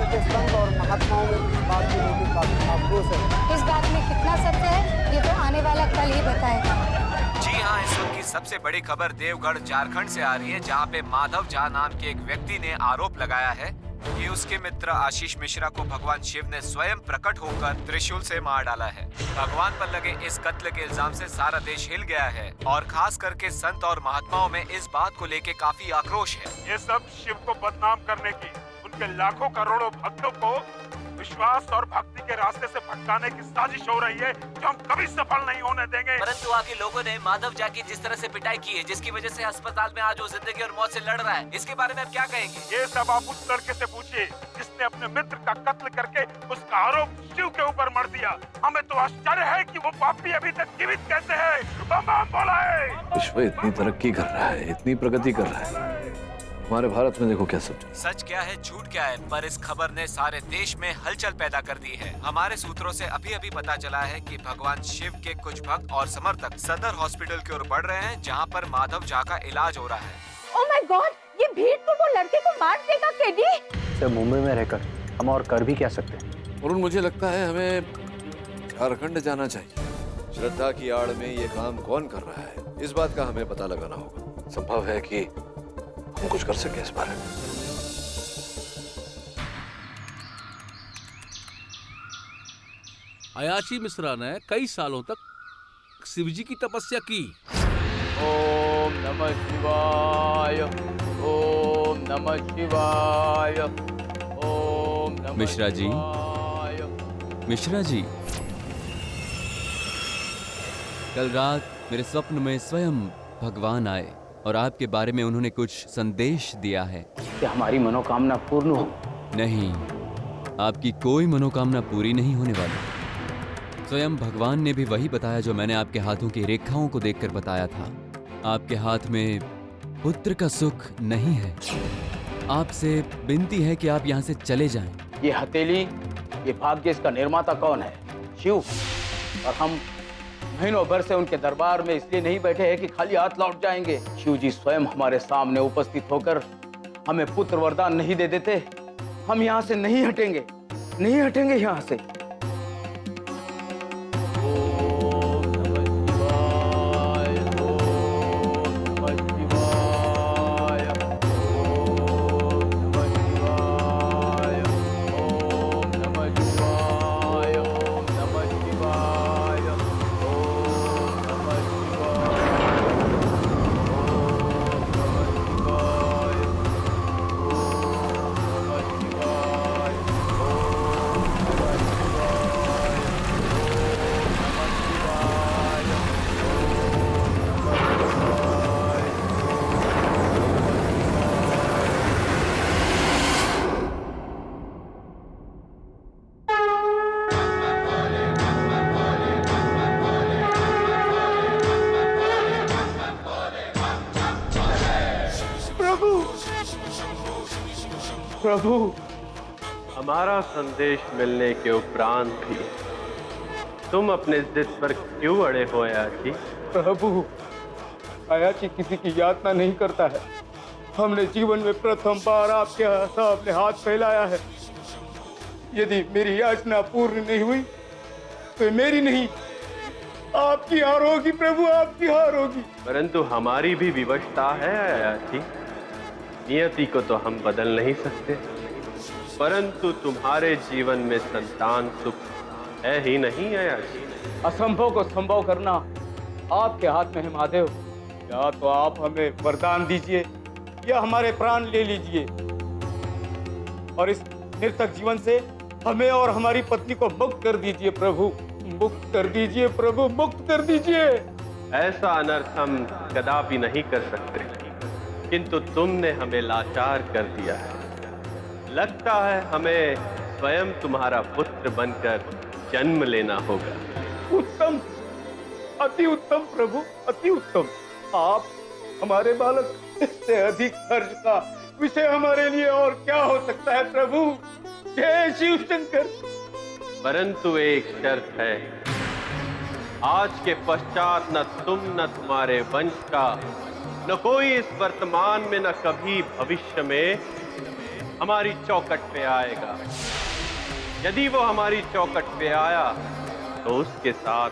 के संत और महात्माओं में इस बात की मुझे काफी आक्रोश है। इस बात में कितना सत्य है ये तो आने वाला कल ही बताएगा। जी हाँ, इस वक्त की सबसे बड़ी खबर देवगढ़ झारखंड से आ रही है, जहाँ पे माधव झा नाम के एक व्यक्ति ने आरोप लगाया है कि उसके मित्र आशीष मिश्रा को भगवान शिव ने स्वयं प्रकट होकर त्रिशूल से मार डाला है। भगवान पर लगे इस कत्ल के इल्जाम से सारा देश हिल गया है और खास करके संत और महात्माओं में इस बात को लेके काफी आक्रोश है। ये सब शिव को बदनाम करने की, उनके लाखों करोड़ों भक्तों को विश्वास और भक्ति के रास्ते से भटकाने की साजिश हो रही है, जो हम कभी सफल नहीं होने देंगे। परंतु आके लोगों ने माधव झा की जिस तरह से पिटाई की है, जिसकी वजह से अस्पताल में आज वो जिंदगी और मौत से लड़ रहा है, इसके बारे में आप क्या कहेंगे? ये सब आप उस लड़के से पूछिए जिसने अपने मित्र का कत्ल करके उसका आरोप शिव के ऊपर मर दिया। हमें तो आश्चर्य है कि वो पापी अभी तक जीवित कैसे है। बम बम बोला है। विश्व इतनी तरक्की कर रहा है, इतनी प्रगति कर रहा है, हमारे भारत में देखो क्या सच क्या है झूठ क्या है, पर इस खबर ने सारे देश में हलचल पैदा कर दी है। हमारे सूत्रों से अभी पता चला है कि भगवान शिव के कुछ भक्त और समर्थक सदर हॉस्पिटल की ओर बढ़ रहे हैं, जहां पर माधव झा का इलाज हो रहा है। ओह माय गॉड, ये भीड़ तो वो लड़के को मार देगा केडी। सर, मुंबई में रहकर हम और कर भी क्या सकते हैं? और मुझे लगता है हमें झारखंड जाना चाहिए। श्रद्धा की आड़ में ये काम कौन कर रहा है, इस बात का हमें पता लगाना होगा। संभव है कि हम कुछ कर सके इस बारे में। अयाची मिश्रा ने कई सालों तक शिवजी की तपस्या की। ओम नमः शिवाय, ओम नमः शिवाय, ओम नमः मिश्रा जी, मिश्रा जी, कल रात मेरे स्वप्न में स्वयं भगवान आए और आपके बारे में उन्होंने कुछ संदेश दिया है कि हमारी मनोकामना पूर्ण हो। नहीं, आपकी कोई मनोकामना पूरी नहीं होने वाली। स्वयं भगवान ने भी वही बताया जो मैंने आपके हाथों की रेखाओं को देखकर बताया था। आपके हाथ में पुत्र का सुख नहीं है। आपसे विनती है कि आप यहाँ से चले जाएं। ये हथेली, ये भाग्य, इसका निर्माता कौन है? शिव। और हम महीनों भर से उनके दरबार में इसलिए नहीं बैठे हैं कि खाली हाथ लौट जाएंगे। शिव जी स्वयं हमारे सामने उपस्थित होकर हमें पुत्र वरदान नहीं दे देते, हम यहाँ से नहीं हटेंगे, नहीं हटेंगे यहाँ से। प्रभु, हमारा संदेश मिलने के उपरांत भी तुम अपने जिद पर क्यों अड़े हो अयाची? प्रभु, अयाची किसी की यातना नहीं करता है। हमने जीवन में प्रथम बार आपके सामने हाथ फैलाया है। यदि मेरी याचना पूर्ण नहीं हुई तो मेरी नहीं, आपकी हार होगी प्रभु, आपकी हार होगी। परंतु हमारी भी विवशता है अयाची। नियति को तो हम बदल नहीं सकते, परंतु तुम्हारे जीवन में संतान सुख है ही नहीं अयाची। असंभव को संभव करना आपके हाथ में है महादेव। या तो आप हमें वरदान दीजिए या हमारे प्राण ले लीजिए और इस निरर्थक जीवन से हमें और हमारी पत्नी को मुक्त कर दीजिए प्रभु, मुक्त कर दीजिए प्रभु, मुक्त कर दीजिए। ऐसा अनर्थ हम कदापि नहीं कर सकते, किंतु तुमने हमें लाचार कर दिया है। लगता है हमें स्वयं तुम्हारा पुत्र बनकर जन्म लेना होगा। उत्तम, अति उत्तम प्रभु, अति उत्तम। आप हमारे बालक, इससे अधिक हर्ष का विषय हमारे लिए और क्या हो सकता है प्रभु। जय शिव शंकर। परंतु एक शर्त है, आज के पश्चात न तुम न तुम्हारे वंश का, न कोई इस वर्तमान में न कभी भविष्य में हमारी चौखट पे आएगा। यदि वो हमारी चौखट पे आया तो उसके साथ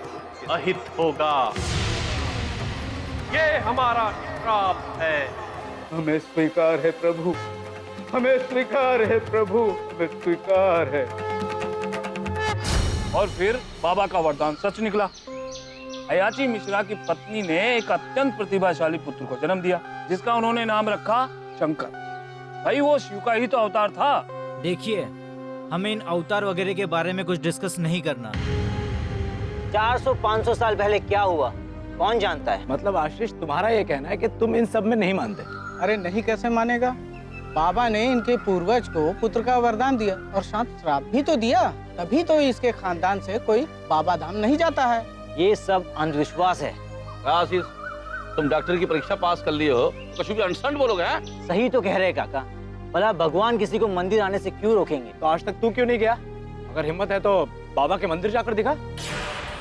अहित होगा। ये हमारा श्राप है। हमें स्वीकार है प्रभु, हमें स्वीकार है प्रभु, हमें स्वीकार है। और फिर बाबा का वरदान सच निकला। अयाची मिश्रा की पत्नी ने एक अत्यंत प्रतिभाशाली पुत्र को जन्म दिया, जिसका उन्होंने नाम रखा शंकर। भाई वो शिव का ही तो अवतार था। देखिए, हमें इन अवतार वगैरह के बारे में कुछ डिस्कस नहीं करना। 400-500 साल पहले क्या हुआ कौन जानता है। मतलब आशीष, तुम्हारा ये कहना है कि तुम इन सब में नहीं मानते? अरे नहीं कैसे मानेगा? बाबा ने इनके पूर्वज को पुत्र का वरदान दिया और साथ श्राप भी तो दिया, तभी तो इसके खानदान से कोई बाबा धाम नहीं जाता है। ये सब अंधविश्वास है। आशीष, तुम डॉक्टर की परीक्षा पास कर लिए हो, कुछ भी अंडरस्टैंड बोलोगे? सही तो कह रहे काका। भला भगवान किसी को मंदिर आने से क्यों रोकेंगे? तो आज तक तू क्यों नहीं गया? अगर हिम्मत है तो बाबा के मंदिर जाकर दिखा।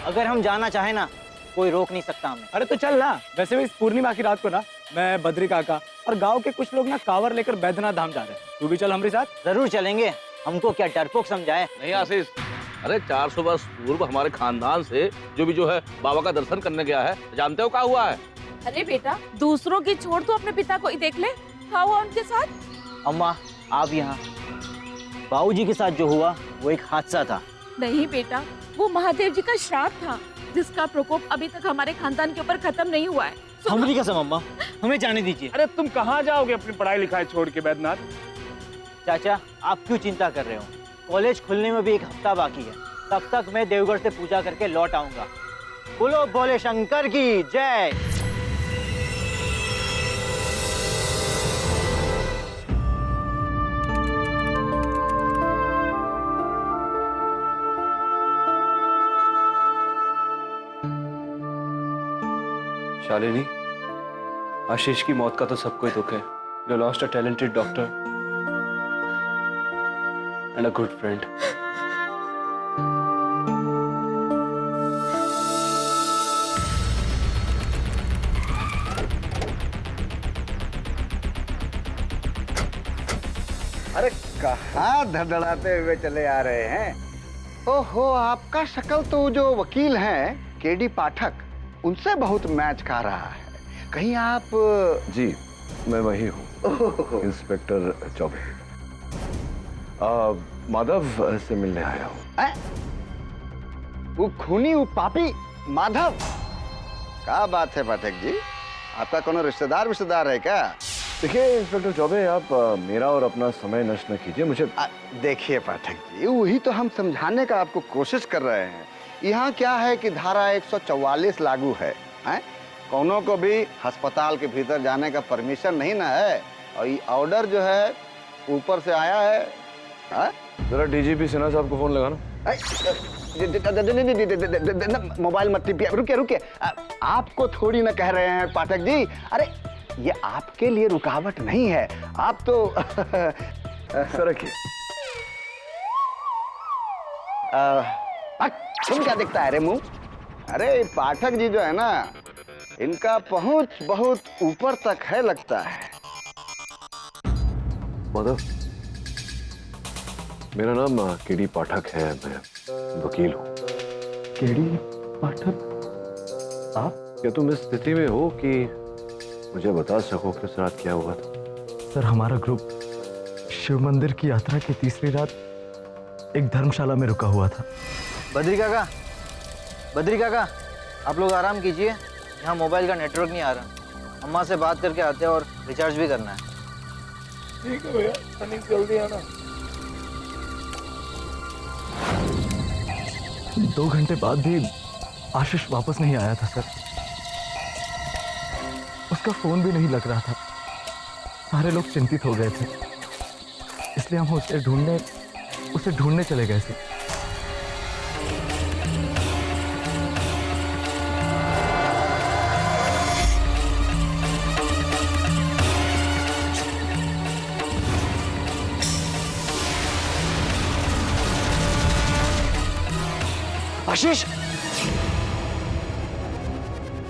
अगर हम जाना चाहे ना, कोई रोक नहीं सकता हमें। अरे तो चल ना। वैसे भी इस पूर्णिमा की रात को ना मैं, बद्री काका और गांव के कुछ लोग ना कांवर लेकर बैद्यनाथ धाम जा रहे हैं। तू भी चल हमारे साथ। जरूर चलेंगे। हमको क्या डरपोक समझाए? नहीं आशीष, अरे 400 वर्ष पूर्व हमारे खानदान से जो है बाबा का दर्शन करने गया है, जानते हो क्या हुआ है? अरे बेटा, दूसरों की छोड़ तो अपने पिता को ही देख ले। क्या हुआ उनके साथ? अम्मा आप यहाँ, बाबूजी के साथ जो हुआ वो एक हादसा था। नहीं बेटा, वो महादेव जी का श्राप था, जिसका प्रकोप अभी तक हमारे खानदान के ऊपर खत्म नहीं हुआ है। हमारी कसम अम्मा, हमें जाने दीजिए। अरे तुम कहाँ जाओगे अपनी पढ़ाई लिखाई छोड़ के बैद्यनाथ? चाचा आप क्यों चिंता कर रहे हो? कॉलेज खुलने में भी एक हफ्ता बाकी है। तब तक मैं देवगढ़ से पूजा करके लौट आऊंगा। बोलो बोले शंकर की जय। शालिनी, आशीष की मौत का तो सबको ही दुख है। You lost a talented doctor and a good friend. अरे कहाँ धड़धड़ाते हुए चले आ रहे हैं? ओहो, आपका शक्ल तो जो वकील हैं केडी पाठक, उनसे बहुत मैच खा रहा है। कहीं आप? जी मैं वही हूँ, इंस्पेक्टर चौबे। माधव से मिलने आया हूँ। वो खूनी, वो पापी माधव? क्या बात है पाठक जी, आपका कोनो रिश्तेदार है क्या? देखिए इंस्पेक्टर चौबे, आप मेरा और अपना समय नष्ट न कीजिए। मुझे देखिए पाठक जी, वही तो हम समझाने का आपको कोशिश कर रहे हैं। यहाँ क्या है कि धारा 144 लागू है, हैं? कौनों को भी अस्पताल के भीतर जाने का परमिशन नहीं ना है। और ये ऑर्डर जो है ऊपर से आया है। जरा डीजीपी सिन्हा साहब को फोन लगाना। मोबाइल मत टिपिए, रुकिए। आपको थोड़ी ना कह रहे हैं पाठक जी। अरे ये आपके लिए रुकावट नहीं है, आप तो रखिए। तुम क्या दिखता है रे मुंह? अरे पाठक जी जो है ना, इनका पहुंच बहुत ऊपर तक है लगता है। माधव, मेरा नाम केडी पाठक है, मैं वकील हूँ। केडी पाठक? आप? क्या तुम इस स्थिति में हो कि मुझे बता सको कि उस रात क्या हुआ था? सर, हमारा ग्रुप शिव मंदिर की यात्रा की तीसरी रात एक धर्मशाला में रुका हुआ था। बद्री काका, आप लोग आराम कीजिए। यहाँ मोबाइल का नेटवर्क नहीं आ रहा। अम्मा से बात करके आते हैं और रिचार्ज भी करना है। ठीक है भैया, जल्दी आना। 2 घंटे बाद भी आशीष वापस नहीं आया था सर। उसका फोन भी नहीं लग रहा था। सारे लोग चिंतित हो गए थे, इसलिए हम उसे ढूंढने चले गए थे। आशीष!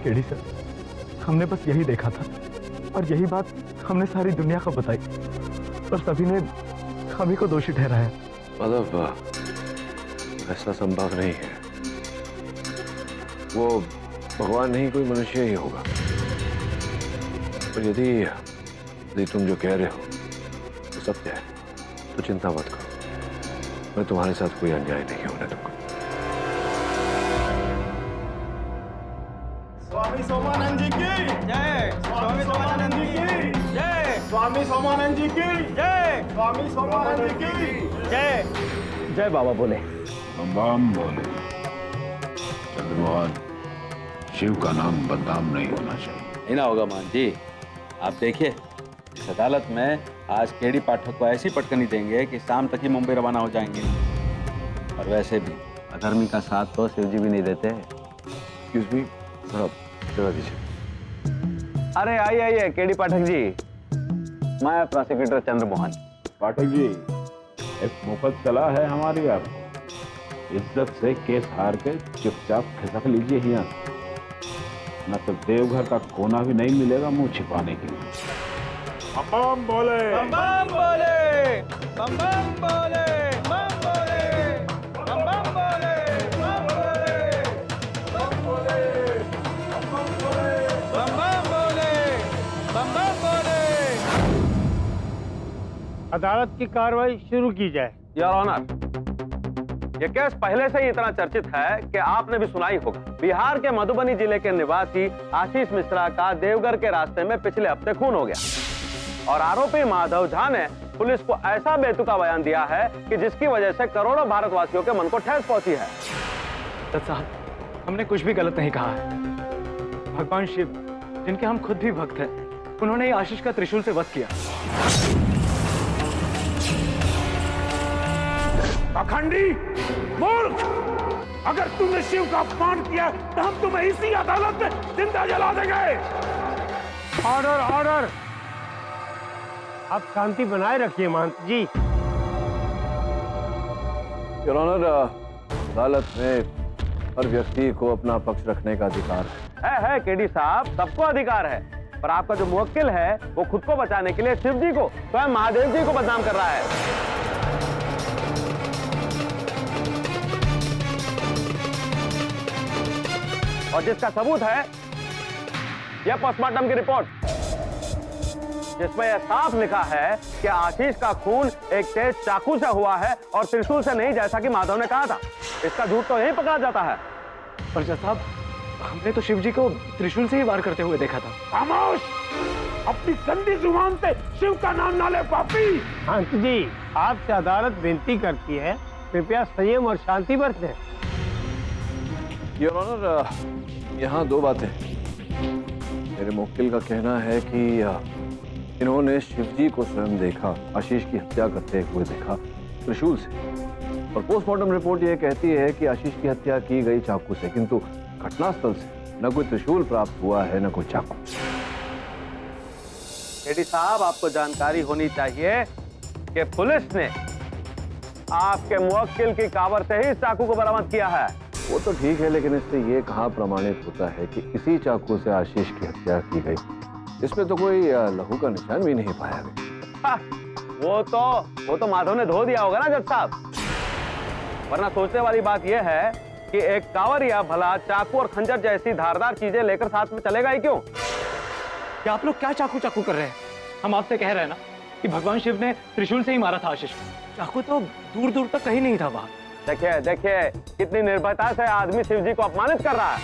केडी सर, हमने बस यही देखा था और यही बात हमने सारी दुनिया को बताई, और सभी ने हम ही को दोषी ठहराया। मतलब ऐसा संभव नहीं है। वो भगवान नहीं, कोई मनुष्य ही होगा। और यदि तुम जो कह रहे हो तो सत्य है तो चिंता मत करो, मैं तुम्हारे साथ कोई अन्याय नहीं होने दूंगा। स्वामी सोमानंद जी की जय। स्वामी सोमानंद जी की जय। स्वामी सोमानंद जी की जय। स्वामी सोमानंद जी की जय। जय बाबा बोले। बम बोले। चंद्रमोहन, शिव का नाम बदनाम नहीं होना चाहिए। नहीं ना होगा मान जी। आप देखिए इस अदालत में आज केडी पाठक को ऐसी पटकनी देंगे कि शाम तक ही मुंबई रवाना हो जाएंगे। और वैसे भी अधर्मी का साथ तो शिव जी भी नहीं देते। एक्सक्यूज मी, थोड़ा जगह दीजिए। अरे आइए आइए केडी पाठक जी, मैं प्रोसिक्यूटर चंद्रमोहन। पाठक जी, एक मुफ्त सलाह है हमारी आपको। इज्जत से केस हार के चुपचाप खिसक लीजिए यहाँ, न तो देवघर का कोना भी नहीं मिलेगा मुंह छिपाने के लिए। बम बोले। बम बोले। बम बोले। बम बोले। बम बोले। बम बोले। बम बोले। बम बोले। बम बोले। बम बोले। अदालत की कार्रवाई शुरू की जाए। योर ऑनर, ये केस पहले से ही इतना चर्चित है कि आपने भी सुना ही होगा। बिहार के मधुबनी जिले के निवासी आशीष मिश्रा का देवघर के रास्ते में पिछले हफ्ते खून हो गया और आरोपी माधव झा ने पुलिस को ऐसा बेतुका बयान दिया है कि जिसकी वजह से करोड़ों भारतवासियों के मन को ठेस पहुंची है। जज साहब, हमने कुछ भी गलत नहीं कहा है। भगवान शिव, जिनके हम खुद भी भक्त हैं, उन्होंने ही आशीष का त्रिशूल से वध किया। पाखंडी, मूर्ख! अगर तुमने शिव का अपमान किया तो हम तुम्हें इसी अदालत में जिंदा जला देंगे। Order order. आप शांति बनाए रखिए महंत जी। योर ऑनर, अदालत में हर व्यक्ति को अपना पक्ष रखने का अधिकार है केडी साहब, सबको अधिकार है। पर आपका जो मुवक्किल है वो खुद को बचाने के लिए शिव जी को, स्वयं महादेव जी को बदनाम कर रहा है। और जिसका सबूत है यह पोस्टमार्टम की रिपोर्ट, जिसमें यह साफ लिखा है कि आशीष का खून एक तेज चाकू से हुआ है और त्रिशूल से नहीं, जैसा कि माधव ने कहा था। इसका झूठ तो यही पकड़ा जाता है। पर जज साहब, हमने तो शिव जी को त्रिशूल से ही वार करते हुए देखा था। खामोश! अपनी गंदी जुबान से शिव का नाम ना ले पापी। महंत जी, आपसे अदालत विनती करती है, कृपया संयम और शांति बरतें। योर ऑनर, यहाँ दो बातें। मेरे मुवक्किल का कहना है कि इन्होंने शिवजी को स्वयं देखा, आशीष की हत्या करते हुए देखा त्रिशूल से। और पोस्टमार्टम रिपोर्ट ये कहती है कि आशीष की हत्या की गई चाकू से, किंतु घटनास्थल से न कोई त्रिशूल प्राप्त हुआ है न कोई चाकू। केडी साहब, आपको जानकारी होनी चाहिए कि पुलिस ने आपके मुवक्किल की कावर से ही इस चाकू को बरामद किया है। वो तो ठीक है, लेकिन इससे ये कहाँ प्रमाणित होता है कि इसी चाकू से आशीष की हत्या की गई? इसमें तो कोई लहू का निशान भी नहीं पाया गया। वो तो माधव ने धो दिया होगा ना जज साहब। वरना सोचने वाली बात यह है कि एक कांवरिया भला चाकू और खंजर जैसी धारदार चीजें लेकर साथ में चलेगा ही क्यों? क्या आप लोग क्या चाकू चाकू कर रहे हैं? हम आपसे कह रहे हैं ना कि भगवान शिव ने त्रिशूल से ही मारा था आशीष को। चाकू तो दूर दूर तक कहीं नहीं था वहां। देखिए देखिए, कितनी निर्भयता से आदमी शिव जी को अपमानित कर रहा है।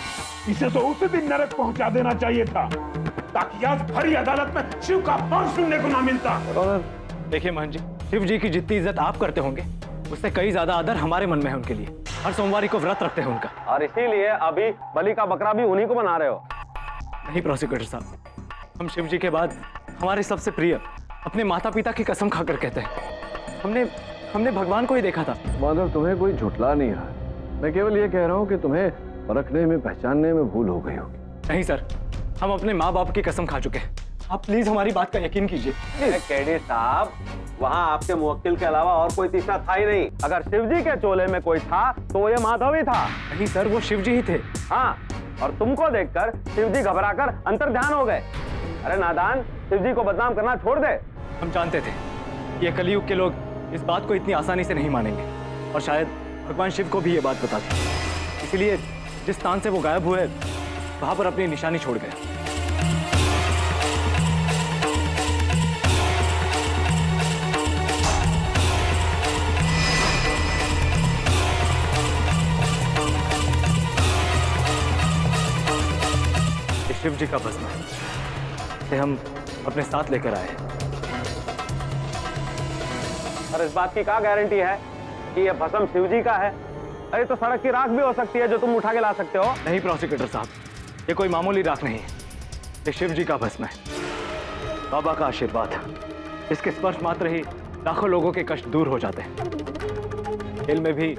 इसे तो उसी दिन नरक पहुंचा देना चाहिए था, ताकि आज भरी अदालत में शिव का अपमान सुनने को ना मिलता। देखिए महन जी, शिव जी की जितनी इज्जत आप करते होंगे, उससे कई ज्यादा आदर हमारे मन में है उनके लिए। हर सोमवार को व्रत रखते हैं उनका। और इसीलिए अभी बलि का बकरा भी उन्हीं को बना रहे हो। नहीं प्रोसिक्यूटर साहब, हम शिव जी के बाद हमारे सबसे प्रिय अपने माता पिता की कसम खाकर कहते हैं, हमने भगवान को ही देखा था। माधव, तुम्हें कोई झुठला नहीं रहा। मैं केवल ये कह रहा हूँ कि तुम्हें परखने में, पहचानने में भूल हो गई होगी। नहीं सर, हम अपने माँ बाप की कसम खा चुके हैं। आप प्लीज हमारी बात का यकीन कीजिए। केडी साहब, वहाँ आपके मुवक्किल के अलावा और कोई तीसरा था ही नहीं। अगर शिवजी के चोले में कोई था तो ये माधव ही था। नहीं सर, वो शिवजी ही थे। हाँ, और तुमको देखकर शिवजी घबराकर अंतर्ध्यान हो गए। अरे नादान, शिवजी को बदनाम करना छोड़ दे। हम जानते थे ये कलयुग के लोग इस बात को इतनी आसानी से नहीं मानेंगे और शायद भगवान शिव को भी ये बात बता दी। इसीलिए जिस स्थान से वो गायब हुए वहां पर अपनी निशानी छोड़ गए। ये शिव जी का भस्म है, इसे हम अपने साथ लेकर आए हैं। और इस बात की क्या गारंटी है कि यह भस्म शिव जी का है? अरे तो सड़क की राख भी हो सकती है जो तुम उठा के ला सकते हो। नहीं प्रोसिक्यूटर साहब, ये कोई मामूली राख नहीं है, ये शिव जी का भस्म है, बाबा का आशीर्वाद। इसके स्पर्श मात्र ही लाखों लोगों के कष्ट दूर हो जाते हैं। जेल में भी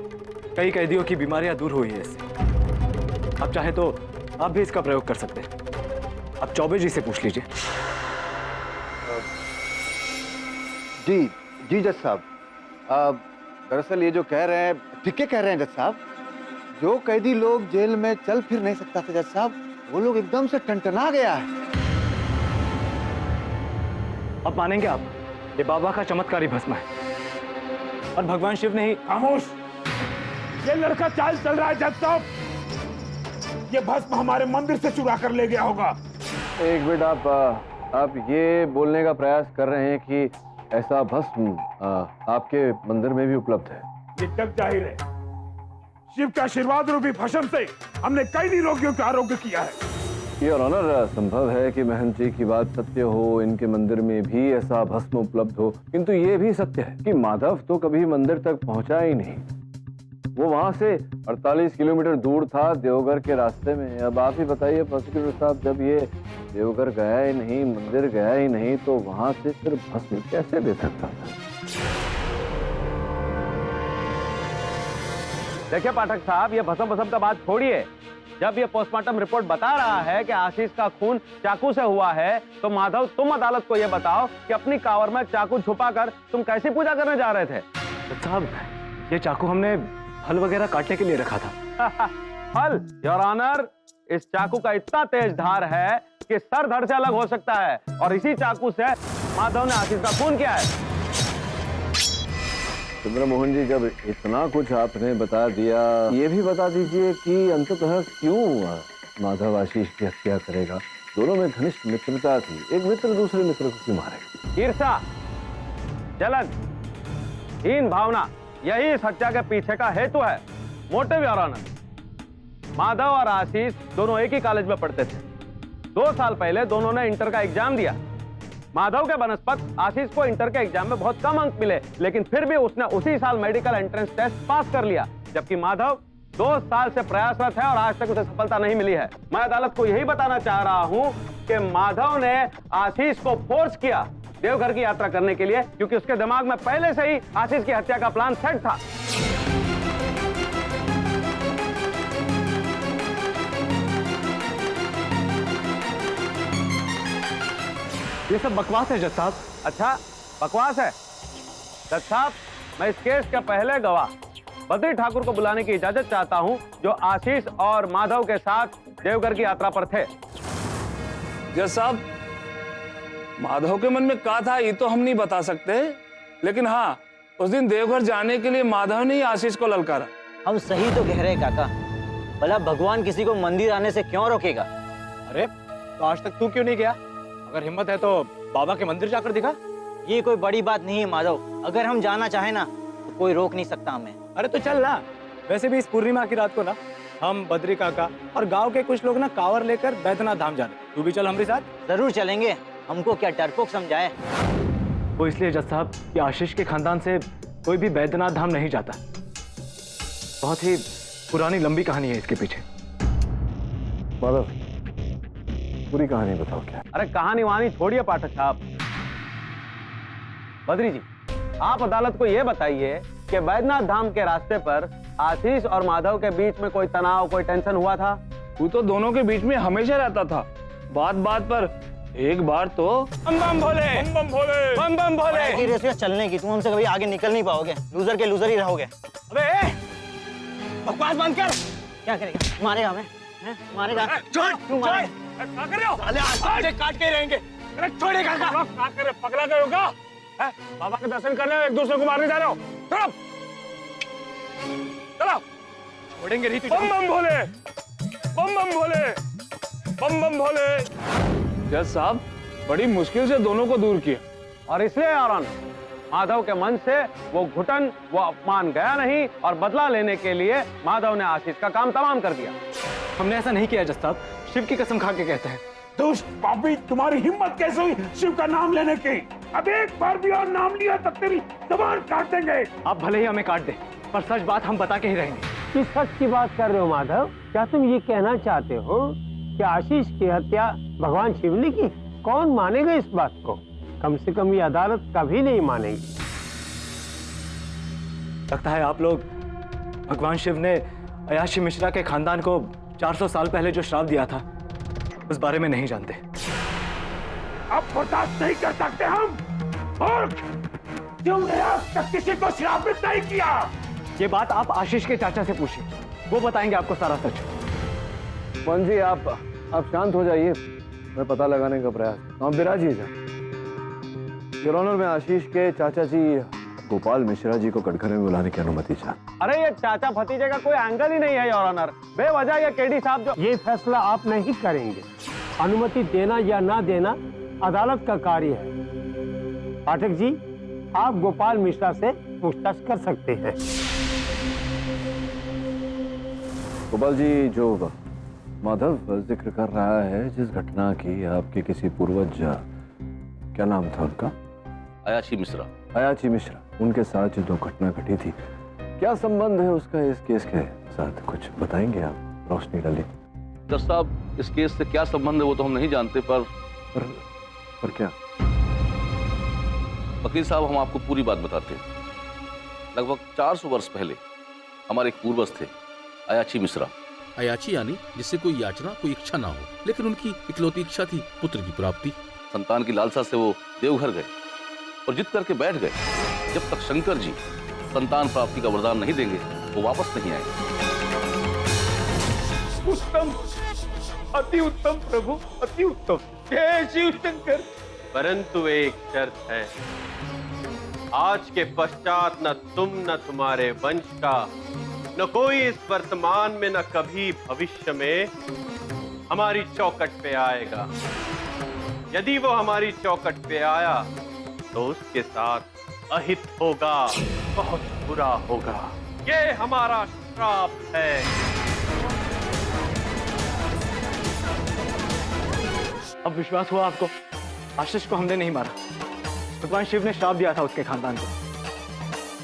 कई कैदियों की बीमारियां दूर हुई है इससे। आप चाहे तो आप भी इसका प्रयोग कर सकते हैं। आप चौबे जी से पूछ लीजिए। जी जी जज साहब, दरअसल ये जो कह रहे हैं ठीक है कह रहे हैं जज साहब। जो कैदी लोग जेल में चल फिर नहीं सकता था जज साहब, वो लोग एकदम से टनटना गया है। अब मानेंगे आप, ये बाबा का चमत्कारी भस्म है और भगवान शिव ने ही। खामोश, ये लड़का चाल चल रहा है जज साहब। ये भस्म हमारे मंदिर से चुरा कर ले गया होगा। एक मिनट, आप ये बोलने का प्रयास कर रहे हैं कि ऐसा भस्म आपके मंदिर में भी उपलब्ध है? ये जग जाहिर है, शिव का आशीर्वाद रूपी भस्म से हमने कई निरोगियों का आरोग्य किया है। योर ऑनर, संभव है कि महंत जी की बात सत्य हो, इनके मंदिर में भी ऐसा भस्म उपलब्ध हो, किंतु ये भी सत्य है कि माधव तो कभी मंदिर तक पहुंचा ही नहीं। वो वहां से 48 किलोमीटर दूर था, देवघर के रास्ते में। अब आप ही बताइए प्रोसिक्यूटर साहब, जब ये देवघर गया ही नहीं, मंदिर गया ही नहीं, तो वहां से फिर भस्म कैसे दे सकता था? देखिए पाठक साहब, ये भस्म का बात छोड़िए। जब ये पोस्टमार्टम रिपोर्ट बता रहा है कि आशीष का खून चाकू से हुआ है, तो माधव तुम अदालत को ये बताओ कि अपनी कांवर में चाकू छुपाकर तुम कैसी पूजा करने जा रहे थे? साहब, ये चाकू हमने फल वगैरह काटने के लिए रखा था। फल? योर ऑनर, इस चाकू का इतना तेज धार है कि सर धड़ से अलग हो सकता है, और इसी चाकू से माधव ने आशीष का खून किया है। चंद्रमोहन जी, जब इतना कुछ आपने बता दिया, ये भी बता दीजिए कि अंततः क्यों माधव आशीष की हत्या करेगा? दोनों में घनिष्ठ मित्रता थी, एक मित्र दूसरे मित्र को क्यों मारेगा? ईर्ष्या, जलन, हीन भावना, यही इस हत्या के पीछे का हेतु है, मोटिव योर ऑनर। माधव और आशीष दोनों एक ही कॉलेज में पढ़ते थे। 2 साल पहले दोनों ने इंटर का एग्जाम दिया। माधव के बनस्पत आशीष को इंटर के एग्जाम में बहुत कम अंक मिले, लेकिन फिर भी उसने उसी साल मेडिकल एंट्रेंस टेस्ट पास कर लिया, जबकि माधव 2 साल से प्रयासरत है और आज तक उसे सफलता नहीं मिली है। मैं अदालत को यही बताना चाह रहा हूं कि माधव ने आशीष को फोर्स किया देवघर की यात्रा करने के लिए, क्योंकि उसके दिमाग में पहले से ही आशीष की हत्या का प्लान सेट था। ये सब बकवास है जज साहब। अच्छा, बकवास है? जज साहब, मैं इस केस के पहले गवाह बद्री ठाकुर को बुलाने की इजाजत चाहता हूं, जो आशीष और माधव के साथ देवघर की यात्रा पर थे। जज साहब, माधव के मन में क्या था ये तो हम नहीं बता सकते, लेकिन हाँ, उस दिन देवघर जाने के लिए माधव ने ही आशीष को ललकारा। हम सही तो कह रहे काका, भला भगवान किसी को मंदिर आने से क्यों रोकेगा? अरे तो आज तक तू क्यों नहीं गया? अगर हिम्मत है तो बाबा के मंदिर जाकर दिखा। ये कोई बड़ी बात नहीं है माधव, अगर हम जाना चाहे ना तो कोई रोक नहीं सकता हमें। अरे तो चल ना। वैसे भी इस पूर्णिमा की रात को ना हम बद्री काका और गांव के कुछ लोग ना कांवर लेकर बैद्यनाथ धाम जा रहे। तू भी चल हमारे साथ। जरूर चलेंगे, हमको क्या डरपोक समझाए? वो इसलिए जज साहब कि आशीष के खानदान से कोई भी बैद्यनाथ धाम नहीं जाता। बहुत ही पुरानी लंबी कहानी है इसके पीछे। माधव, पूरी कहानी बताओ क्या? अरे कहानी वहानी छोड़िए पाठक साहब। बद्री जी, आप अदालत को यह बताइए कि बैद्यनाथ धाम के रास्ते पर आशीष और माधव के बीच में कोई तनाव, कोई टेंशन हुआ था? वो तो दोनों के बीच में हमेशा रहता था। बात बात पर एक बार तो बम बम भोले, बम बम भोले, बम बम भोले की रेस में चलने की, तुम हमसे कभी आगे निकल नहीं पाओगे। लूजर के लूजर ही रहोगे। अबे बकवास बंद कर। क्या करेगा? मारेगा हमें? मारेगा? छोड़, क्यों मारेगा? क्या कर रहे हो? साले आज काट के रहेंगे। अरे छोड़ेगा क्या कर रहे? पगला गए होगा? है? बाबा के दर्शन करने एक दूसरे को मारने जा रहे हो? चलो चलो, छोड़ेंगे नहीं तुझे। बम बम भोले, बम बम भोले, बम बम भोले। जज साहब, बड़ी मुश्किल से दोनों को दूर किया, और इसलिए यारान माधव के मन से वो घुटन, वो अपमान गया नहीं, और बदला लेने के लिए माधव ने आशीष का काम तमाम कर दिया। हमने ऐसा नहीं किया जज साहब, शिव की कसम खा के कहते हैं। दुष्ट पापी, तुम्हारी हिम्मत कैसे हुई शिव का नाम लेने की? अब एक बार भी और नाम लिया तो तेरी जबान काट देंगे। आप भले ही हमें काट दें, पर सच बात हम बता के ही रहेंगे। किस सच की बात कर रहे हो माधव? क्या तुम ये कहना चाहते हो कि आशीष की हत्या भगवान शिव ने की? कौन मानेगा इस बात को? कम से कम ये अदालत कभी नहीं मानेगी। लगता है आप लोग भगवान शिव ने अयाशी मिश्रा के खानदान को 400 साल पहले जो श्राप दिया था उस बारे में नहीं जानते। अब बर्दाश्त नहीं कर सकते हम। और तुमने आज तक किसी को श्रापित नहीं किया। ये बात आप आशीष के चाचा से पूछिए, वो बताएंगे आपको सारा सच। वन जी आप शांत हो जाइए, मैं पता लगाने का प्रयास। आप विराजिएगा। योर ऑनर, मैं आशीष के चाचा जी गोपाल मिश्रा जी को कटघरे में बुलाने की अनुमति चाह। अरे ये चाचा भतीजे का कोई एंगल ही नहीं है योर ऑनर। बेवजह ये केडी साहब जो ये फैसला आप नहीं करेंगे। अनुमति देना या ना देना अदालत का कार्य है। पाठक जी, आप गोपाल मिश्रा से पूछताछ कर सकते हैं। गोपाल जी, जो माधव जिक्र कर रहा है जिस घटना की, आपके किसी पूर्वज, क्या नाम था उनका? अयाची मिश्रा। अयाची मिश्रा, उनके साथ जो घटना घटी थी, क्या संबंध है उसका इस केस के साथ? कुछ बताएंगे आप, रोशनी डालिए। जज साहब, इस केस से क्या संबंध है वो तो हम नहीं जानते, पर क्या? वकील साहब, हम आपको पूरी बात बताते हैं। लगभग 400 वर्ष पहले हमारे एक पूर्वज थे, अयाची मिश्रा। अयाची यानी जिससे कोई याचना, कोई इच्छा ना हो, लेकिन उनकी इकलौती इच्छा थी पुत्र की प्राप्ति। संतान की लालसा से वो देवघर गए और जिद करके बैठ गए, जब तक शंकर जी संतान प्राप्ति का वरदान नहीं देंगे वो वापस नहीं आएंगे। उत्तम, अति उत्तम प्रभु, अति उत्तम। जय शिव शंकर। परंतु एक शर्त है, आज के पश्चात न तुम न तुम्हारे वंश का, न कोई इस वर्तमान में न कभी भविष्य में हमारी चौखट पे आएगा। यदि वो हमारी चौखट पे आया तो उसके साथ अहित होगा, बहुत बुरा होगा। ये हमारा श्राप है। अब विश्वास हुआ आपको? आशीष को हमने नहीं मारा, भगवान शिव ने श्राप दिया था उसके खानदान को।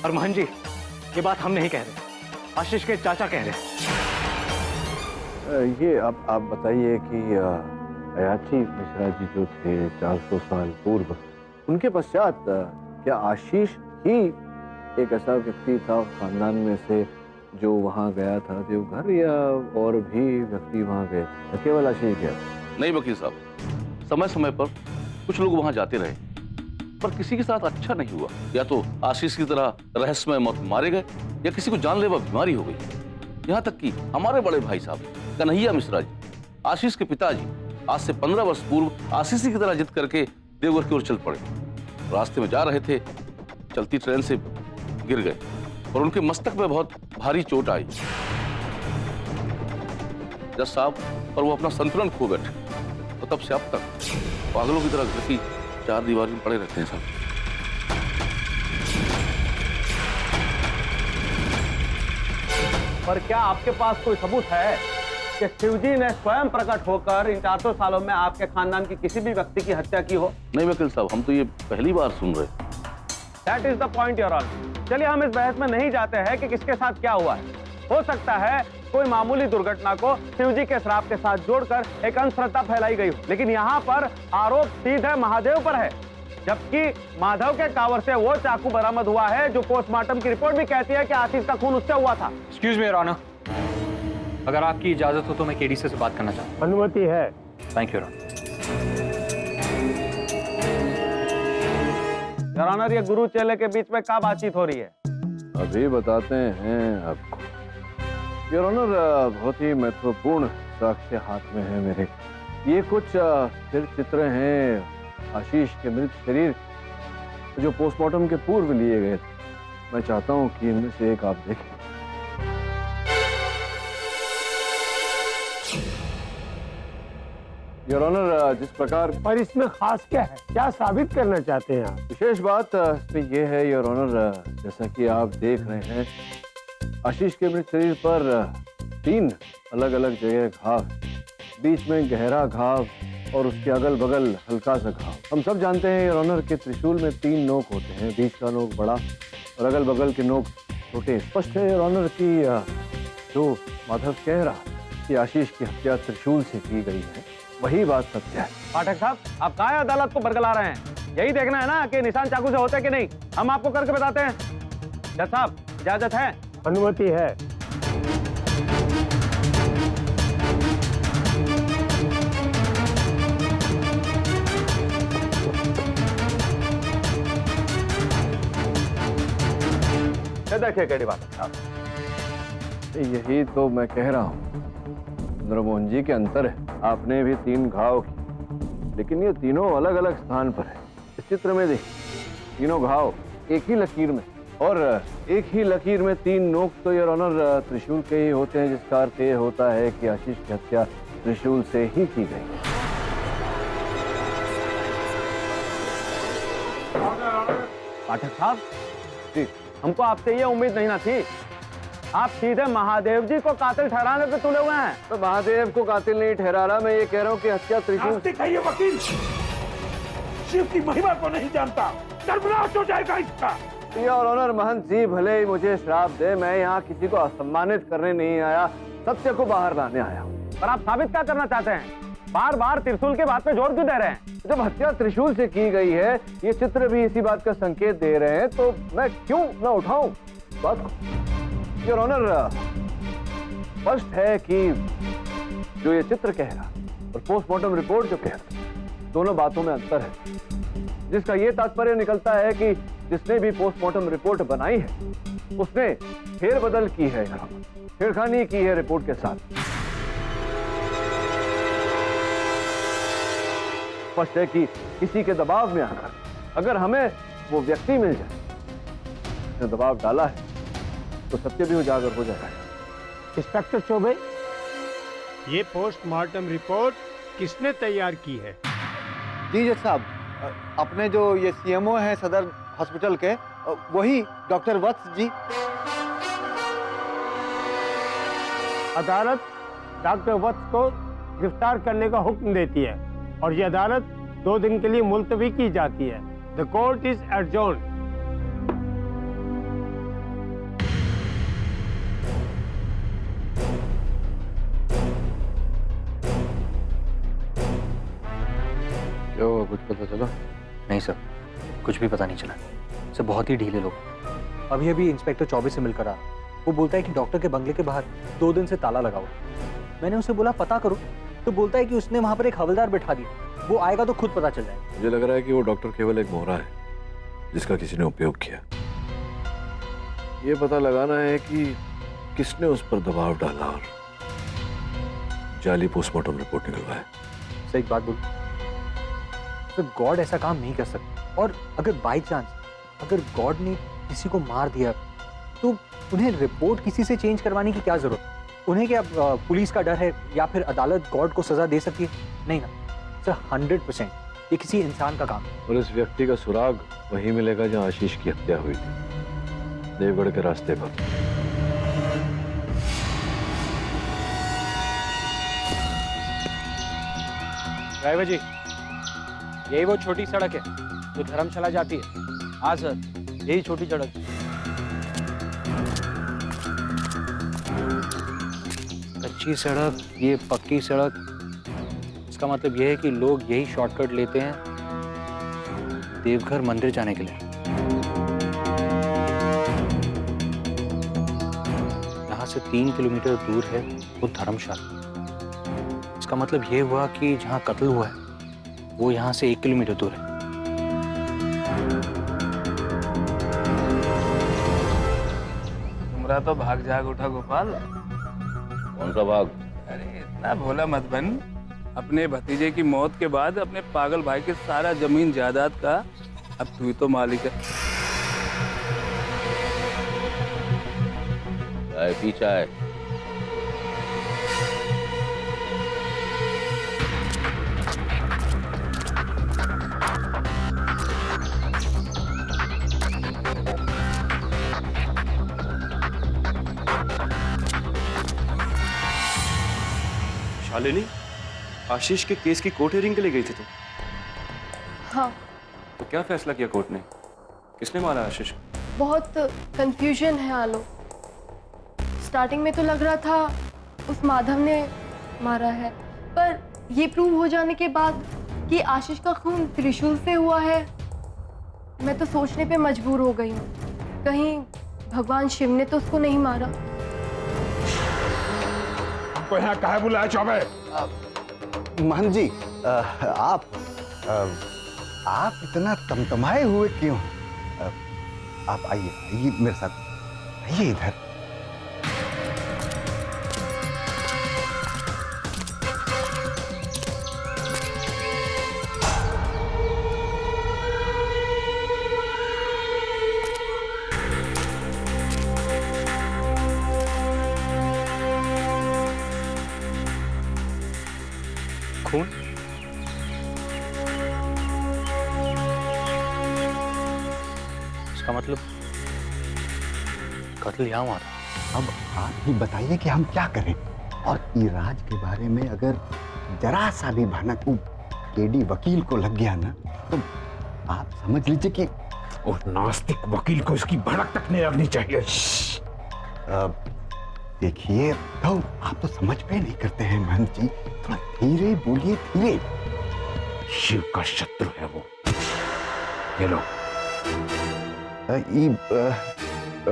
और मोहन जी, ये बात हम नहीं कह रहे, आशीष के चाचा कह रहे। ये आप बताइए कि अयाची मिश्रा जी जो थे 400 साल पूर्व, उनके पश्चात क्या आशीष ही एक ऐसा व्यक्ति था खानदान में से जो वहां गया था देवघर, या और भी व्यक्ति वहां गए? केवल आशीष गया? नहीं वकील साहब, समय समय पर कुछ लोग वहां जाते रहे, पर किसी के साथ अच्छा नहीं हुआ। या तो आशीष की तरह रहस्यमय मौत मारे गए, या किसी को जानलेवा बीमारी हो गई। यहाँ तक कि हमारे बड़े भाई साहब कन्हैया मिश्रा जी, आशीष के पिताजी, आज से 15 वर्ष पूर्व आशीष की तरह जिद करके देवघर की ओर चल पड़े। रास्ते में जा रहे थे, चलती ट्रेन से गिर गए और उनके मस्तक में बहुत भारी चोट आई जज साहब, और वो अपना संतुलन खो बैठे। तो तब से अब तक पागलों की तरह घर की चार दीवारी में पड़े रहते हैं साहब। पर क्या आपके पास कोई सबूत है कि शिवजी ने स्वयं प्रकट होकर इन 400 सालों में आपके खानदान की किसी भी व्यक्ति की हत्या की हो? नहीं वकील साहब, हम तो ये पहली बार सुन रहे। That is the point, Your Honor। चलिए हम इस बहस में नहीं जाते हैं कि किसके साथ क्या हुआ है। हो सकता है कोई मामूली दुर्घटना को शिवजी के श्राप के साथ जोड़कर एक अंधश्रद्धा फैलाई गई हो, लेकिन यहाँ पर आरोप सीधे महादेव पर है, जबकि माधव के कांवर से वो चाकू बरामद हुआ है जो पोस्टमार्टम की रिपोर्ट भी कहती है कि आशीष का खून उससे हुआ था। एक्सक्यूज मी योर ऑनर, अगर आपकी इजाजत हो तो मैं केडी से बात करना चाहता हूँ। अनुमति है। Thank you your honour. ये गुरु चेले के बीच में क्या बातचीत हो रही है? अभी बताते हैं आपको। योर ऑनर, बहुत ही महत्वपूर्ण साक्ष्य हाथ में है मेरे। ये कुछ स्थिर चित्र हैं आशीष के मृत शरीर जो पोस्टमार्टम के पूर्व लिए गए थे। मैं चाहता हूं कि इनमें से एक आप देखें। योर ऑनर, जिस प्रकार पर इसमें खास क्या है, क्या साबित करना चाहते हैं आप? विशेष बात इसमें यह है योर ऑनर, जैसा कि आप देख रहे हैं, आशीष के मृत शरीर पर 3 अलग अलग जगह घाव, बीच में गहरा घाव और उसके अगल बगल हल्का सा घाव। हम सब जानते हैं योर ऑनर कि त्रिशूल में 3 नोक होते हैं, बीच का नोक बड़ा और अगल बगल के नोक छोटे। स्पष्ट है योर ऑनर कि जो माधव कह रहा है कि आशीष की हत्या त्रिशूल से की गई है, वही बात सत्य है। पाठक साहब, आप काहे अदालत को बरगला रहे हैं? यही देखना है ना कि निशान चाकू से होते हैं कि नहीं। हम आपको करके बताते हैं। जज साहब, इजाजत है? अनुमति है। देखिए केड़ी बात साहब, यही तो मैं कह रहा हूँ, चंद्रमोहन जी के अंतर है। आपने भी 3 घाव किए, लेकिन ये तीनों अलग अलग स्थान पर है। इस चित्र में देखिए, तीनों घाव एक ही लकीर में, और एक ही लकीर में 3 नोक तो योर ऑनर त्रिशूल के ही होते हैं, जिसका अर्थ ये होता है कि आशीष की हत्या त्रिशूल से ही की गई है। पाठक साहब जी, हमको आपसे ये उम्मीद नहीं ना थी। आप सीधे महादेव जी को कातिल ठहराने पे तुले हुए हैं। तो महादेव को कातिल नहीं ठहरा रहा, मैं ये कह रहा हूँ कि हत्या त्रिशूल। ये वकील शिव की महिमा को नहीं जानता, सर्वनाश हो जाएगा इसका। योर ऑनर, महंत जी भले ही मुझे श्राप दे, मैं यहाँ किसी को असम्मानित करने नहीं आया, सत्य को बाहर लाने आया हूँ। पर आप साबित क्या करना चाहते हैं? बार बार त्रिशूल के बात पे जोर क्यों दे रहे हैं? जब हत्या त्रिशूल से की गई है, ये चित्र भी इसी बात का संकेत दे रहे हैं, तो मैं क्यों न उठाऊं बात को? योर ऑनर, स्पष्ट है कि जो ये चित्र कह रहा और पोस्टमार्टम रिपोर्ट जो कह रहा, दोनों बातों में अंतर है, जिसका ये तात्पर्य निकलता है कि जिसने भी पोस्टमार्टम रिपोर्ट बनाई है, उसने फेरबदल की है, छेड़खानी की है रिपोर्ट के साथ। स्पष्ट है कि किसी के दबाव में आकर अगर हमें वो व्यक्ति मिल जाए जिसने दबाव डाला है, तो सत्य भी उजागर हो जाएगा। इंस्पेक्टर चौबे, ये पोस्टमार्टम रिपोर्ट किसने तैयार की है? जी जज साहब, अपने जो ये सीएमओ हैं सदर हॉस्पिटल के, वही डॉक्टर वत्स जी। अदालत डॉक्टर वत्स को गिरफ्तार करने का हुक्म देती है और ये अदालत 2 दिन के लिए मुलतवी की जाती है। The court is adjourned. क्या हुआ, कुछ पता चला? नहीं सर, कुछ भी पता नहीं चला सर। बहुत ही ढीले लोग। अभी अभी इंस्पेक्टर चौबे से मिलकर आ, वो बोलता है कि डॉक्टर के बंगले के बाहर 2 दिन से ताला लगा हुआ। मैंने उसे बोला पता करो, तो बोलता है कि उसने वहां पर एक हवलदार बैठा दिया, वो आएगा तो खुद पता चल जाएगा। मुझे लग रहा है कि वो डॉक्टर केवल एक मोहरा है जिसका किसी ने उपयोग किया। ये पता लगाना है कि किसने उस पर दबाव डाला और जाली पोस्टमार्टम रिपोर्ट निकलवाया। सर एक बात बोलूं, तो गॉड ऐसा काम नहीं कर सकता, और अगर बाई चांस अगर गॉड ने किसी को मार दिया तो उन्हें रिपोर्ट किसी से चेंज करवाने की क्या जरूरत? उन्हें क्या पुलिस का डर है या फिर अदालत गॉड को सजा दे सकती है? नहीं ना सर, 100% ये किसी इंसान का काम है। और इस व्यक्ति का सुराग वहीं मिलेगा जहां आशीष की हत्या हुई थी, देवगढ़ के रास्ते पर। ड्राइवर जी, यही वो छोटी सड़क है जो धर्मशाला जाती है? हाँ सर, यही छोटी सड़क। कच्ची सड़क, ये पक्की सड़क, इसका मतलब ये है कि लोग यही शॉर्टकट लेते हैं देवघर मंदिर जाने के लिए। यहाँ से 3 किलोमीटर दूर है वो धर्मशाला। इसका मतलब ये हुआ कि जहाँ कत्ल हुआ है वो यहाँ से 1 किलोमीटर दूर है। तुमरा तो भाग जाग उठा गोपाल। कौन सा भाग? अरे इतना भोला मत बन। अपने भतीजे की मौत के बाद अपने पागल भाई के सारा जमीन जायदाद का अब तू ही तो मालिक है। चाय पी चाय। शालिनी, आशीष के केस की कोर्ट हियरिंग के लिए गई थी तुम? हाँ। तो क्या फैसला किया कोर्ट ने? किसने मारा आशीष? बहुत कंफ्यूजन है आलो। स्टार्टिंग में तो लग रहा था उस माधव ने मारा है, पर ये प्रूव हो जाने के बाद कि आशीष का खून त्रिशूल से हुआ है, मैं तो सोचने पे मजबूर हो गई हूँ कहीं भगवान शिव ने तो उसको नहीं मारा। हमको यहाँ काहे बुलाया चौबे? महंत जी, आप इतना तमतमाए हुए क्यों? आप आइए मेरे साथ, आइए इधर। खून? इसका मतलब कत्ल यहाँ हुआ था। अब आप ही बताइए कि हम क्या करें। और इराज के बारे में अगर जरा सा भी भनक केडी वकील को लग गया ना, तो आप समझ लीजिए कि उस नास्तिक वकील को इसकी भड़क तक नहीं लगनी चाहिए। देखिए, तो आप तो समझ पे नहीं करते हैं महंत जी, थोड़ा धीरे बोलिए, धीरे। शिव का शत्रु है वो। ये लो।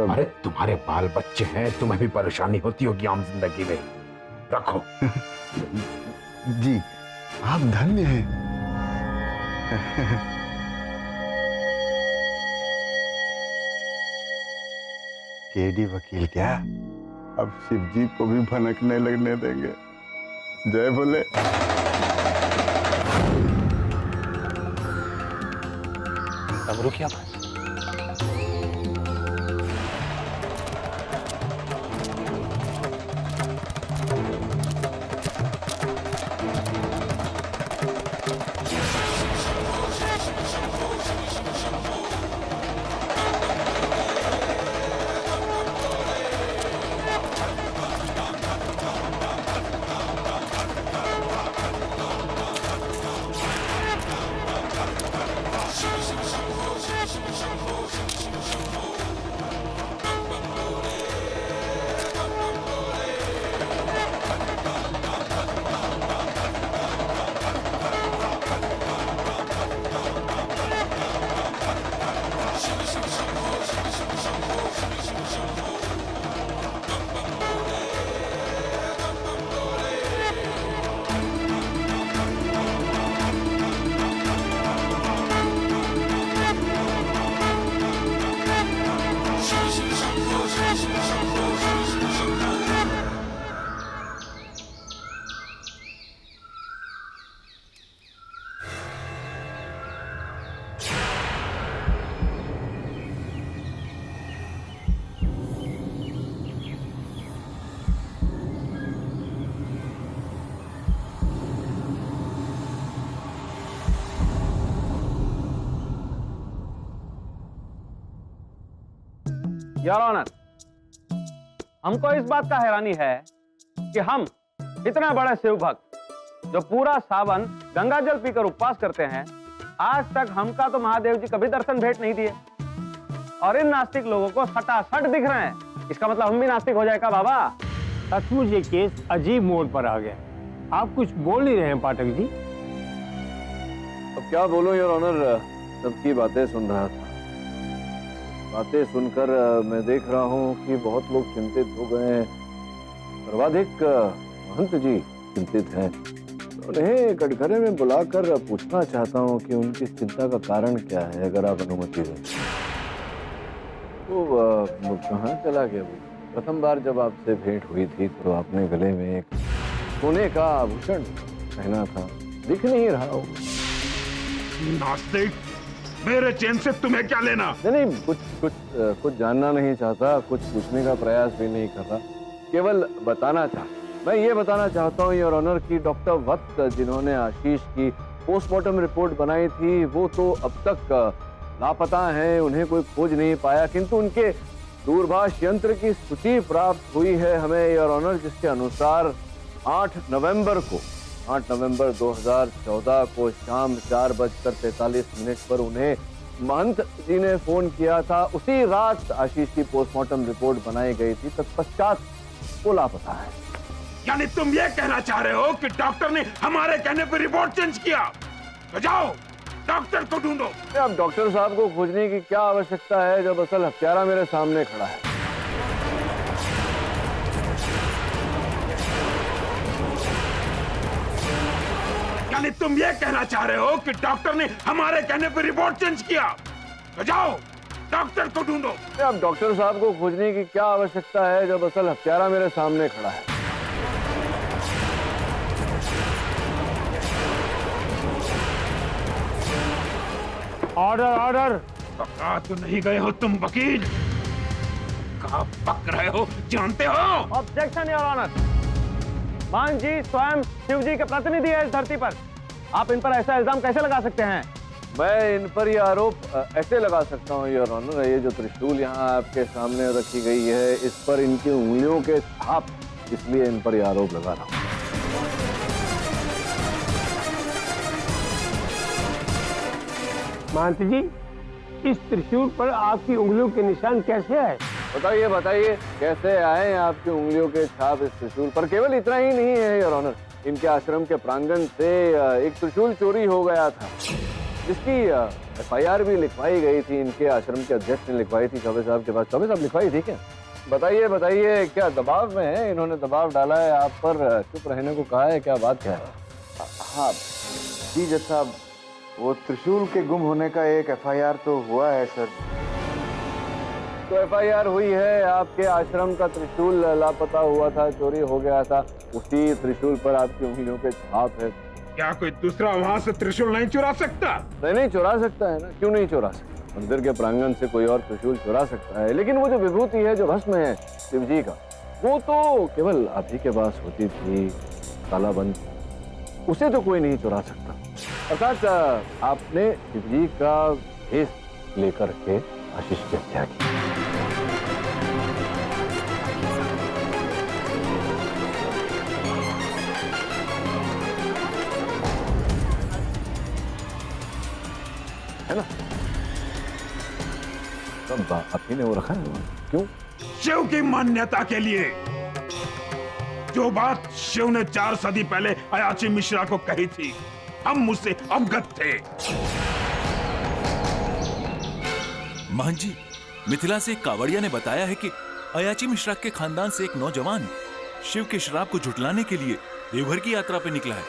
अरे तुम्हारे बाल बच्चे हैं, तुम्हें भी परेशानी होती होगी आम जिंदगी में। रखो। जी, आप धन्य हैं। केडी वकील क्या अब शिव जी को भी भनकने लगने देंगे? जय बोले। डमरू की आवाज। योर ऑनर, हमको इस बात का हैरानी है कि हम इतना बड़े शिव भक्त जो पूरा सावन गंगा जल पीकर उपवास करते हैं, आज तक हमका तो महादेव जी कभी दर्शन भेंट नहीं दिए, और इन नास्तिक लोगों को सटासट दिख रहे हैं। इसका मतलब हम भी नास्तिक हो जाए का बाबा? सचमुच ये केस अजीब मोड़ पर आ गया। आप कुछ बोल नहीं रहे हैं पाठक जी? अब क्या बोलूं योर ऑनर, सबकी बातें सुन रहा था। बातें सुनकर मैं देख रहा हूं कि बहुत लोग चिंतित हो गए हैं। सर्वाधिक महंत जी चिंतित हैं। उन्हें कटघरे में बुलाकर पूछना चाहता हूं कि उनकी चिंता का कारण क्या है, अगर आप अनुमति दें। तो कहाँ चला गया वो? प्रथम बार जब आपसे भेंट हुई थी तो आपने गले में एक सोने का आभूषण पहना था, दिख नहीं रहा हो। नास्तिक, मेरे चैन से तुम्हें क्या लेना? नहीं, कुछ जानना नहीं चाहता, कुछ पूछने का प्रयास भी नहीं कर रहा, केवल बताना चाहता। मैं ये बताना चाहता हूँ योर ऑनर की डॉक्टर वत्स जिन्होंने आशीष की पोस्टमार्टम रिपोर्ट बनाई थी वो तो अब तक लापता हैं, उन्हें कोई खोज नहीं पाया, किंतु उनके दूरभाष यंत्र की सूची प्राप्त हुई है हमें योर ऑनर, जिसके अनुसार 8 नवंबर 2014 को शाम 4:43 पर उन्हें महंत जी ने फोन किया था। उसी रात आशीष की पोस्टमार्टम रिपोर्ट बनाई गई थी, तत्पश्चात वो लापता है। यानी तुम ये कहना चाह रहे हो कि डॉक्टर ने हमारे कहने पर रिपोर्ट चेंज किया? तो जाओ डॉक्टर को ढूंढो। अब डॉक्टर साहब को खोजने की क्या आवश्यकता है जब असल हत्यारा मेरे सामने खड़ा है। यानी तुम ये कहना चाह रहे हो कि डॉक्टर ने हमारे कहने पर रिपोर्ट चेंज किया? तो जाओ डॉक्टर को ढूंढो। अब डॉक्टर साहब को खोजने की क्या आवश्यकता है जब असल हत्यारा मेरे सामने खड़ा है। ऑर्डर। पका तो नहीं गए हो तुम वकील? कहाँ पक रहे हो जानते हो? Objection your honour. मान जी स्वयं शिव जी के प्रतिनिधि है इस धरती पर, आप इन पर ऐसा इल्जाम कैसे लगा सकते हैं? मैं इन पर यह आरोप ऐसे लगा सकता हूँ योर ऑनर, ये जो त्रिशूल यहाँ आपके सामने रखी गई है इस पर इनकी उंगलियों के छाप, इसलिए इन पर यह आरोप लगा रहा हूँ। महंत जी, इस त्रिशूल पर आपकी उंगलियों के निशान कैसे आए? बताइए कैसे आए आपकी उंगलियों के छाप इस त्रिशूल पर? केवल इतना ही नहीं है योर ऑनर, इनके आश्रम के प्रांगण से एक त्रिशूल चोरी हो गया था, जिसकी FIR भी लिखवाई गई थी। इनके आश्रम के अध्यक्ष ने लिखवाई थी चौबे साहब के पास। चौबे साहब लिखवाई थी क्या? बताइए क्या दबाव में है? इन्होंने दबाव डाला है आप पर, चुप रहने को कहा है, क्या बात क्या है? हाँ जी जज साहब, वो त्रिशूल के गुम होने का एक FIR तो हुआ है सर। तो FIR हुई है, आपके आश्रम का त्रिशूल लापता हुआ था, चोरी हो गया था, उसी त्रिशूल पर आपकी उंगलियों के छाप है। क्या कोई दूसरा वहाँ से त्रिशूल नहीं चुरा सकता? नहीं चुरा सकता है ना, क्यों नहीं चुरा सकता? मंदिर के प्रांगण से कोई और त्रिशूल चुरा सकता है, लेकिन वो जो विभूति है, जो भस्म है शिव जी का, वो तो केवल आप ही के पास होती थी, तालाबंद, उसे तो कोई नहीं चुरा सकता। अर्थात आपने शिव जी का भेष लेकर के आशीष की हत्या की। है ना? सब आप ही ने वो रखा है। क्यों? शिव की मान्यता के लिए। जो बात शिव ने 4 सदी पहले अयाची मिश्रा को कही थी, हम उससे अवगत थे। महन जी, मिथिला से एक कावड़िया ने बताया है कि अयाची मिश्रा के खानदान से एक नौजवान शिव के श्राप को झुटलाने के लिए देवघर की यात्रा पर निकला है।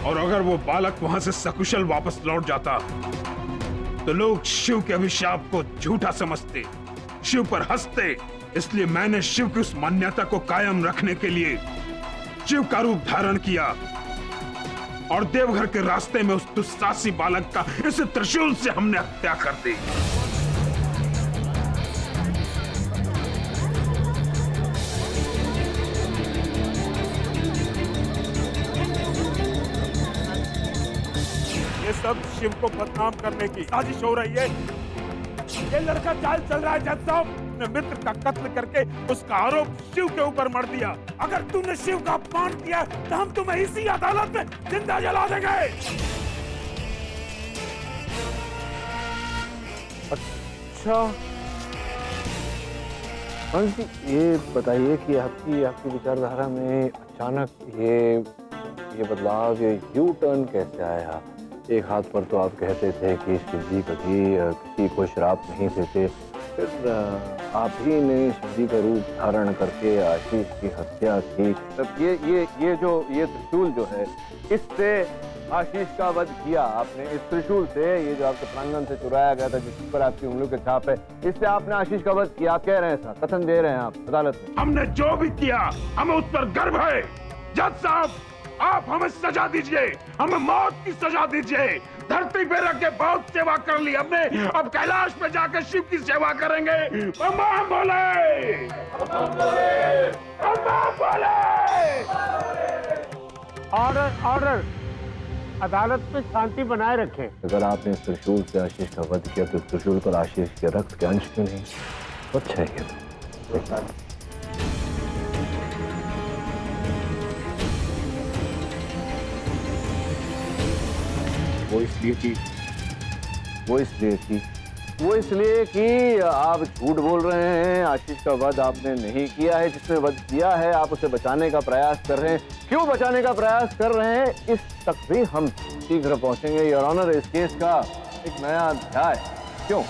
और अगर वो बालक वहां से सकुशल वापस लौट जाता तो लोग शिव के अभिशाप को झूठा समझते, शिव पर हंसते। इसलिए मैंने शिव की उस मान्यता को कायम रखने के लिए शिव का रूप धारण किया और देवघर के रास्ते में उस दुस्साहसी बालक का इस त्रिशूल से हमने हत्या कर दी। ये सब शिव को बदनाम करने की साजिश हो रही है। ये लड़का चाल चल रहा है जज साहब, ने मित्र का कत्ल करके उसका आरोप शिव के ऊपर मर दिया। अगर तुमने शिव का अपमान किया तो हम तुम्हें इसी अदालत में जिंदा जला देंगे। अच्छा जी, ये बताइए कि आपकी विचारधारा में अचानक ये बदलाव, ये यू टर्न कैसे आया? एक हाथ पर तो आप कहते थे कि शिव जी कभी किसी को श्राप नहीं देते, फिर आप ही ने शिव जी का रूप धारण करके आशीष की हत्या की। तब ये त्रिशूल जो है, इससे आशीष का वध किया आपने। इस त्रिशूल से, ये जो आपके प्रांगण से चुराया गया था, जिस पर आपकी उंगलियों के छाप है, इससे आपने आशीष का वध किया। आप कह रहे हैं सर, कथन दे रहे हैं आप अदालत में। हमने जो भी किया हमें उस पर गर्व है। जज साहब, आप हमें सजा दीजिए, हमें मौत की सजा दीजिए। धरती पे रख के बहुत सेवा कर ली हमने, अब कैलाश पे जाकर शिव की सेवा करेंगे। बम बम बोले, बम बम बोले। ऑर्डर ऑर्डर, अदालत में शांति बनाए रखें। अगर आपने इस त्रिशूल से आशीष का वध किया तो त्रिशूल पर आशीष के रक्त के अंश क्यों नहीं? अच्छा है। वो इसलिए कि आप झूठ बोल रहे हैं। आशीष का वध आपने नहीं किया है। जिसने वध किया है आप उसे बचाने का प्रयास कर रहे हैं। क्यों बचाने का प्रयास कर रहे हैं, इस तक भी हम शीघ्र पहुंचेंगे। योर ऑनर, इस केस का एक नया अध्याय। क्यों?